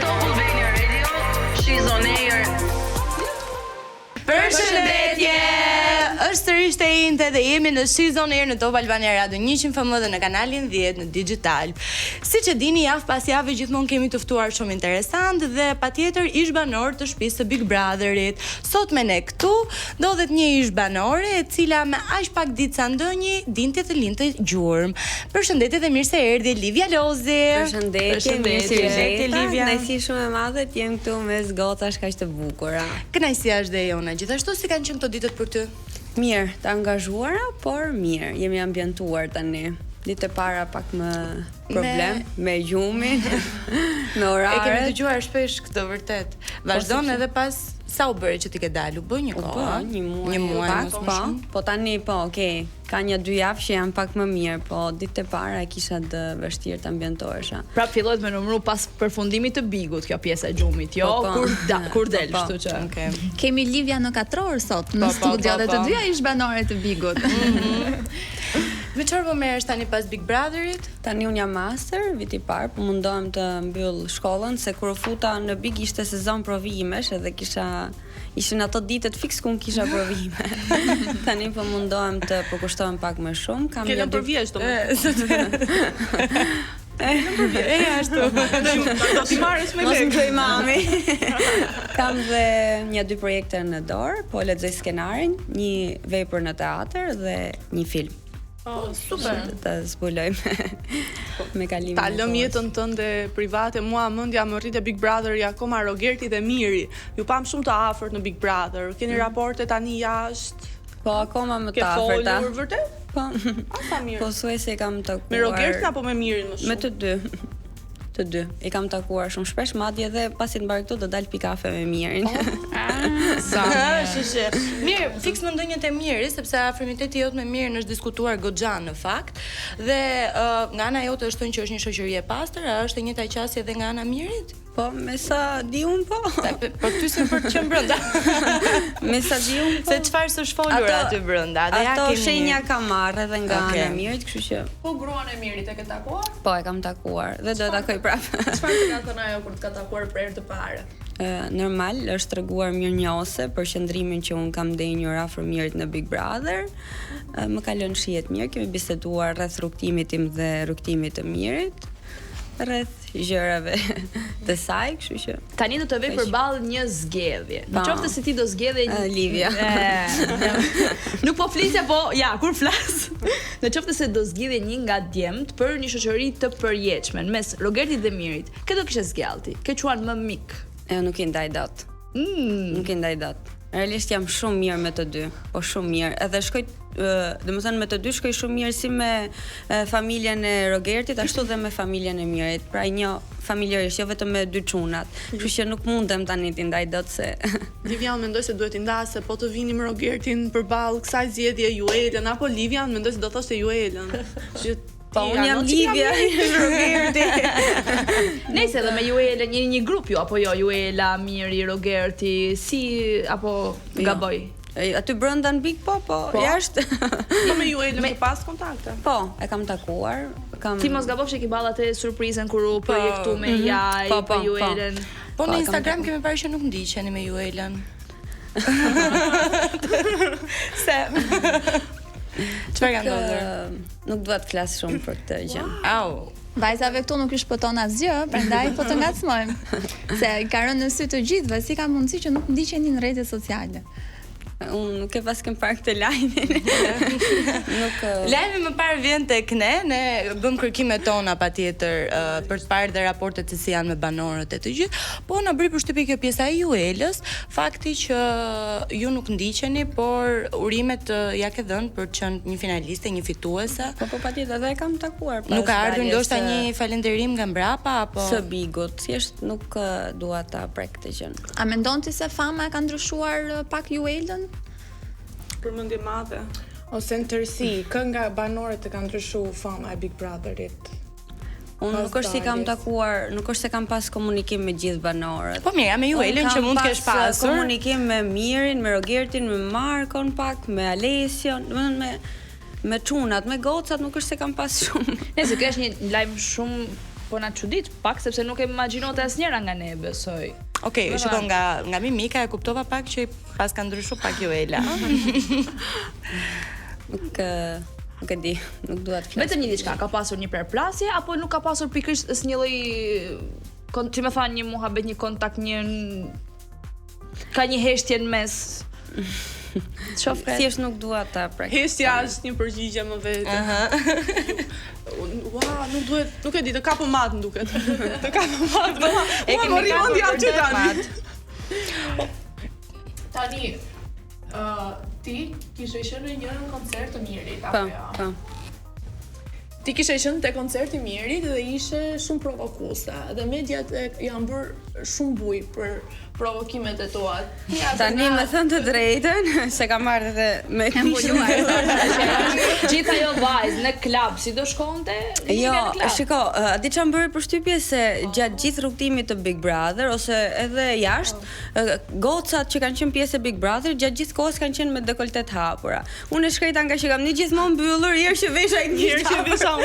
Top Albania Radio. She's on air. Përshëndetje! Është sërish të inte dhe jemi në She's on Air në Top Albania Radio 100 FM dhe në kanalin 10 në digital. Siç e dini, javë pas jave gjithmonë kemi të ftuar shumë interesant dhe patjetër ish banor të shtëpisë së Big Brotherit. Sot me ne këtu ndodhet një ish banore e cila me aq pak ditë sa ndonjë dinte të lindte gjurmë. Përshëndetje dhe mirë se erdhi Livia Lozi. Përshëndetje Livia. Kënaqësi shumë e madhe të jem këtu mes gocash kaq të bukura. Kënaqësia është dhe jona. Gjithashtu si kanë qenë këto ditët për ty? Mirë, të angazhuara, por mirë, jemi ambientuar tani. Ditë e para pak më problem me gjumin, me oraret. E kemi dëgjuar shpesh këtë vërtet. Vazhdon edhe pas sa u bëri që ti ke dalë, u bë një kohë. Po, një muaj pak, po tani po, okay. Ka 1-2 javë që jam pak më mirë, po ditët e para e kisha të vështirë të ambientohesha. Pra fillohet me numëru pas përfundimit të bigut kjo pjesa e gjumit, jo kur del, kështu që. Okay. Kemi Livia në 4 orë sot në studio dhe të dyja ish banore të bigut. Me çfarë po merresh tani pas Big Brotherit? Tani un jam master, viti i parë, po mundohem të mbyll shkollën se kur u futa në Big ishte sezon provimesh edhe ishin ato ditët fiks ku kisha provime. Tani po mundohem të përkushtohem pak më shumë. Kam një për vjeç ashtu. Do t'i marrësh me lek. Mos më mami. Kam dhe 1-2 projekte në dorë, po lexoj skenarin, një vepër në teatr dhe një film. Oh, super. Të zbulojmë me kalimin. Ta lëm jetën tënde private. Mua mendja më rrit e Big Brother akoma Rogerti dhe Miri. Ju pam shumë të afërt në Big Brother. Keni raporte tani jashtë? Po akoma më të afërta. Ke folur vërtet? Po. Sa mirë. Po suese kam takuar. Me Rogertin apo me Mirin më shumë? Me të dy. Të dy. I kam takuar shumë shpesh, madje edhe pasi të mbaroj këtu do dal pi kafe me Mirin. Mirë, fiks më ndonjët e Miri, sepse afërmiteti jot me Mirin është diskutuar goxha në fakt, dhe nga ana jote është thënë që është një shoqëri e pastër, a është e njëjta qasje edhe nga ana Mirit? Po, me sa di un po. Për ty si për të qenë brenda. Me sa di un po. Se çfarë s'është folur aty brenda? Ato shenja kam marrë edhe nga ana Mirit, kështu që. Po gruan e Mirit e ke takuar? Po, e kam takuar dhe do e takoj prapë. Çfarë të ka thënë ajo kur të ka takuar për herë të parë? Normal, është treguar mirënjohëse për qëndrimin që un kam ndenjur afër Mirit në Big Brother. Më ka lënë shihet mirë, kemi biseduar rreth rrugtimit tim dhe rrugtimit të Mirit, rreth gjërave të saj, kështu që tani do të vej përballë një zgjedhje. Nëse se ti do zgjedhje Livia. Nuk po flisja, po ja, kur flas. Nëse se do zgjedhje një nga djemt për një shoqëri të përjetshme mes Rogertit dhe Mirit, kë do kishe zgjallti? Kë quan më mik? Nuk i ndaj dot. Nuk i ndaj dot. Realisht jam shumë mirë me të dy, po shumë mirë. Edhe shkoj, domethënë me të dy shkoj shumë mirë si me familjen e Rogertit, ashtu dhe me familjen e Mirit. Pra një familjarisht, jo vetëm me dy çunat. Kështu që nuk mundem tani t'i ndaj dot se Livian mendoj se duhet t'i ndasë, po të vini me Rogertin përballë kësaj zgjedhje ju Elen apo Livian mendoj se do thoshte ju Elen. Po unë jam Livia, Rogerti. Nëse edhe me Juela një grup ju apo jo, Juela, Miri, Rogerti, si apo gaboj? Aty brenda në Big po, jashtë. Po me Juela ke pas kontakte? Po, e kam takuar. Ti mos gabofsh që ballat e surprizën kur u projektu me Jaj, po Juelen. Po në Instagram kemi parë që nuk ndiqeni me Juelen. Se çfarë ka ndodhur? Nuk dua të flas shumë për këtë gjë. Au. Vajzave këtu nuk i shpëton asgjë, prandaj po të ngacmojmë. Se ka rënë në sy të gjithëve, si ka mundësi që nuk ndiqeni në rrjetet sociale. Unë nuk e pas kem parë këtë lajmin. Lajmi më parë vjen tek ne bëm kërkimet tona patjetër për të parë dhe raportet se si janë me banorët e të gjithë, po na bëri përshtypje kjo pjesa e Juelës, fakti që ju nuk ndiqeni, por urimet ja ke dhënë për të qenë një finaliste, një fituese. Po patjetër, edhe e kam takuar pas. Nuk ka ardhur ndoshta një falënderim nga mbrapa apo së Bigut, thjesht nuk dua ta prek këtë gjë. A mendon ti se fama e ka ndryshuar pak Juelën? Përmendje madhe. Ose në tërësi, kë nga banorët e ka ndryshuar fama e Big Brotherit? Unë nuk është si kam takuar, nuk është se kam pas komunikim me gjithë banorët. Po mirë, me Juelën që mund të kesh pasur komunikim me Mirin, me Rogertin, me Markon pak, me Alesion, domethënë me çunat, me gocat nuk është se kam pas shumë. Nëse kjo është një lajm shumë Po na çudit pak sepse nuk e imagjinonte asnjëra nga ne, besoj. Okej, shikoj nga mimika e kuptova pak që pas ka ndryshuar pak Joela. Nuk e di, nuk dua të flas. Vetëm një diçka, ka pasur një përplasje apo nuk ka pasur pikërisht asnjë lloj ti më thanë një muhabet, një kontakt, ka një heshtje në mes. Thjesht nuk dua ta praktikoj. Heshtja është një përgjigje më vetë. Ua, nuk e di, të kapë matë duket. Të kapë matë. E kemi kapur tani. Tani, ti kishe qenë në një koncert të Mirit, apo jo? Po. Ti kishe qenë te koncerti i Mirit dhe ishe shumë provokuese dhe mediat janë bërë shumë buj për provokimet e tua. Tani më thënë të drejtën, se kam marrë edhe me Gjithë ajo vajzë në klub, si do shkonte? Jo, shiko, di çam bërë përshtypje se gjatë gjithë rrugtimit të Big Brother ose edhe jashtë, gocat që kanë qenë pjesë e Big Brother gjatë gjithë kohës kanë qenë me dekoltet hapura. Unë e shkreta nga që kam një gjithmonë mbyllur, herë që vesha u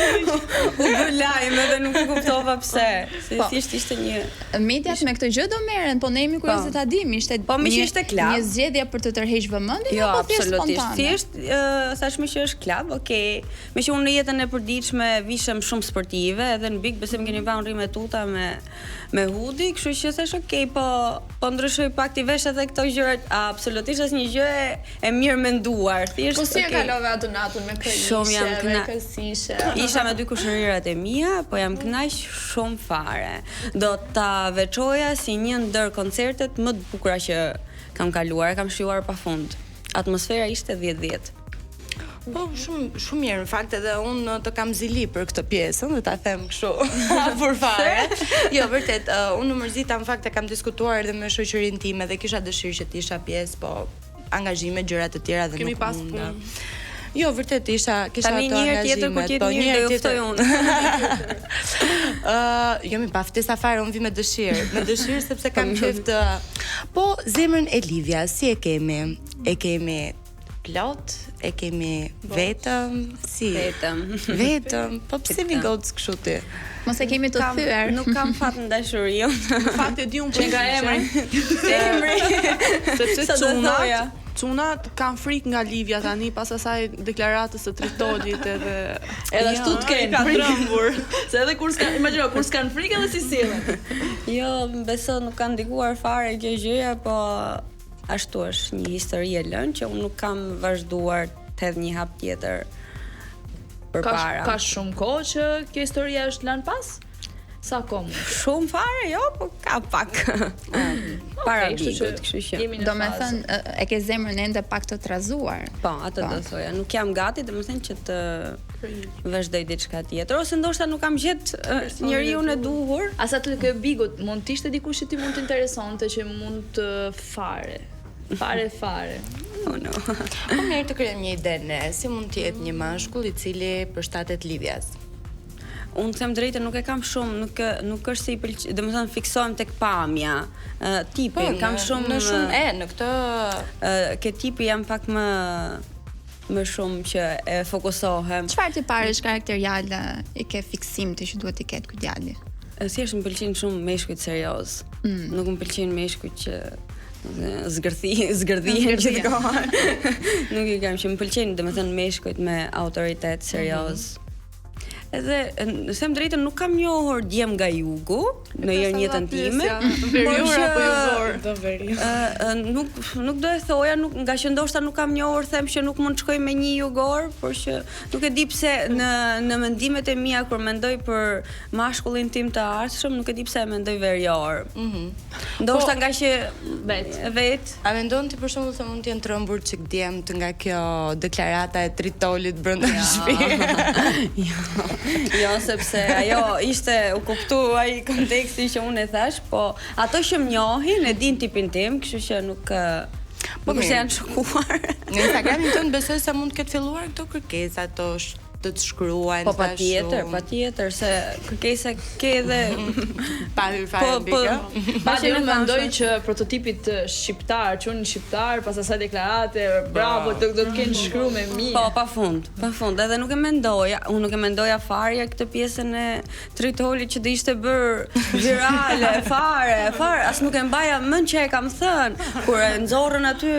bë lajm edhe nuk e kuptova pse. Se thjesht ishte një Mediat me këtë gjë do merren, po ne jemi kurioz ta dim, ishte ishte klab. Një zgjedhje për të tërhequr vëmendjen jo, apo thjesht absolutisht. spontane? Thjesht thashmë që është klub, okay. Me që unë në jetën e përditshme vishem shumë sportive, edhe në Big besoj keni vënë rrimë tuta me hudi, kështu që thash okay, po ndryshoj pak ti vesh edhe këto gjërat, absolutisht asnjë gjë e mirë menduar. Thjesht Po si e kalove atë natën me këlishe, me kësishe? Isha me 2 kushërirat e mia, po jam kënaq shumë fare. Do ta veçoja si një ndër koncertet më të bukura që kam kaluar, kam shijuar pafund. Atmosfera ishte 10/10. Po shumë mirë, në fakt edhe unë të kam zili për këtë pjesën, dhe ta them kështu për fare. Jo, vërtet, unë në mërzita në fakt e kam diskutuar edhe me shoqërinë time dhe kisha dëshirë që të isha pjesë, po angazhime gjëra të tjera dhe Kemi nuk pas munda. Jo, vërtet isha kisha tani ato një herë tjetër kur angazhimet, ti mirë do ju ftoj unë. Jo, mi pa ftesa fare, unë vi me dëshirë sepse kam qejf të. Po zemrën e Livias, si e kemi? E kemi plot, e kemi vetëm, si vetëm. Po pse mi gocë kështu ti? Mos e kemi të thyer. Nuk kam fat në dashuri. Në fakt e di unë Që nga emri. sepse Çunat kanë frikë nga Livia tani pas asaj deklaratës së Tritolit edhe Ashtu të kenë ka trembur. Se edhe kur s'kan, imagjino, kur s'kan frikë edhe si sillen. Jo, besoj nuk kanë ndikuar fare kjo gjëja, po ashtu është një histori e lënë që unë nuk kam vazhduar të hedh një hap tjetër përpara. Ka shumë kohë që kjo historia është lënë pas? Sa kohë? Shumë fare, jo, po ka pak. Para Bigut, kështu që. Do me thënë, e ke zemrën ende pak të trazuar. Po, atë do thoja. Nuk jam gati, domethënë që të vazhdoj diçka tjetër, ose ndoshta nuk kam gjetë njeriu e duhur. As atë të Bigut, mund të ishte dikush që ti mund të interesonte, që mund të fare. Oh no. Po mirë të krijojmë një ide ne, si mund të jetë një mashkull i cili përshtatet Livias. Unë them drejtë nuk e kam shumë, nuk është se i pëlqej, domethënë fiksohem tek pamja, tipin, kam shumë në këtë ke tipi jam pak më shumë që e fokusohem. Çfarë ti paresh karakteriale i ke fiksim ti që duhet të ketë ky djali? Thjesht më pëlqejnë shumë meshkujt serioz. Nuk më pëlqejnë meshkujt që zgërdhihen gjithkohon. Nuk i kam që më pëlqejnë, domethënë meshkujt me autoritet serioz. Edhe them drejtën nuk kam njohur djem nga jugu në jetën time. Verior apo jugor? Do verior. Nuk do e thoja, nga që ndoshta nuk kam njohur, them që nuk mund të shkoj me një jugor, por që nuk e di pse në mendimet e mia kur mendoj për mashkullin tim të ardhshëm, nuk e di pse e mendoj verior. Ndoshta nga që vet. A mendon ti për shembull se mund të jenë trembur çik djemt nga kjo deklarata e Tritolit brenda shtëpisë? Jo, sepse ajo ishte u kuptu ai konteksti që unë e thash, po ato që më njohin e din tipin tim, kështu që nuk po përse janë shokuar. Në Instagramin tënd besoj se mund të ketë filluar këto kërkesa, ato të shkruajnë. Po patjetër se kërkesa ke edhe pa hyrë fare mbi kjo. Madje unë mendoj që prototipit shqiptar, çuni shqiptar, pas asaj deklarate, bravo, do të kenë shkruar me mirë. Po, pafund. Edhe nuk e mendoja, unë nuk e mendoja fare këtë pjesën e Tritolit që do ishte bër virale, fare, as nuk e mbaja mend që e kam thënë. Kur e nxorrën aty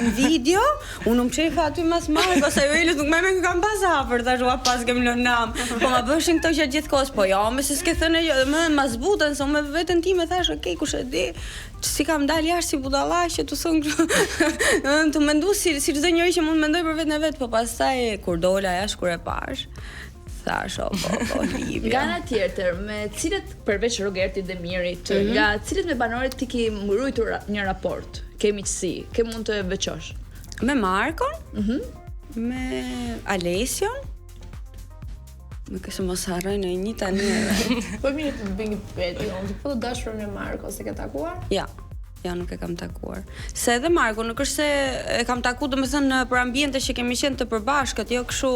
në video, unë më çefa aty mas Marko, sa Joelis nuk më kam pas afër, tash ua pas kem lënë nam. Po ma bëshin këto që gjithkohës, po jo, me se s'ke thënë më ma zbutën, se unë me veten time thash, okay, kush e di, si kam dalë jashtë si budalla që të thonë të mendu si çdo njeri që mund mendoj për veten e vet, po pastaj kur dola jashtë kur e pash, thash po Libia. Nga ana tjetër, me cilët përveç Rogertit dhe Mirit, nga cilët me banorët ti ke mbrojtur një raport, ke miqësi, ke mund të veçosh? Me Markon, me Alesion, më kësë mos harroj në një tani. Po mirë të bëj një pyetje, po të dashurën e Markos e ke takuar? Ja, nuk e kam takuar. Se edhe Marko, nuk është se e kam taku, domethënë për ambiente që kemi qenë të përbashkët, jo kështu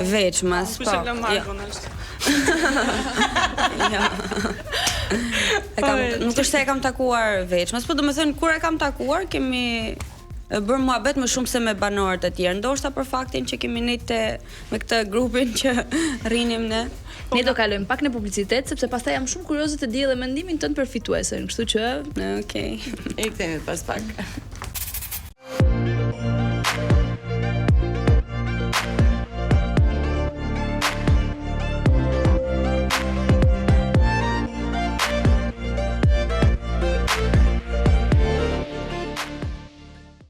veçmas. Po se Markon është. Nuk është se e kam takuar veçmas, po domethënë kur e kam takuar kemi bërë muhabet më shumë se me banorët e tjerë, ndoshta për faktin që kemi ne me këtë grupin që rrinim ne. Ne do kalojmë pak në publicitet sepse pastaj jam shumë kurioze të di edhe mendimin tënd për fituesen, kështu që Okej. E kthehemi pas pak.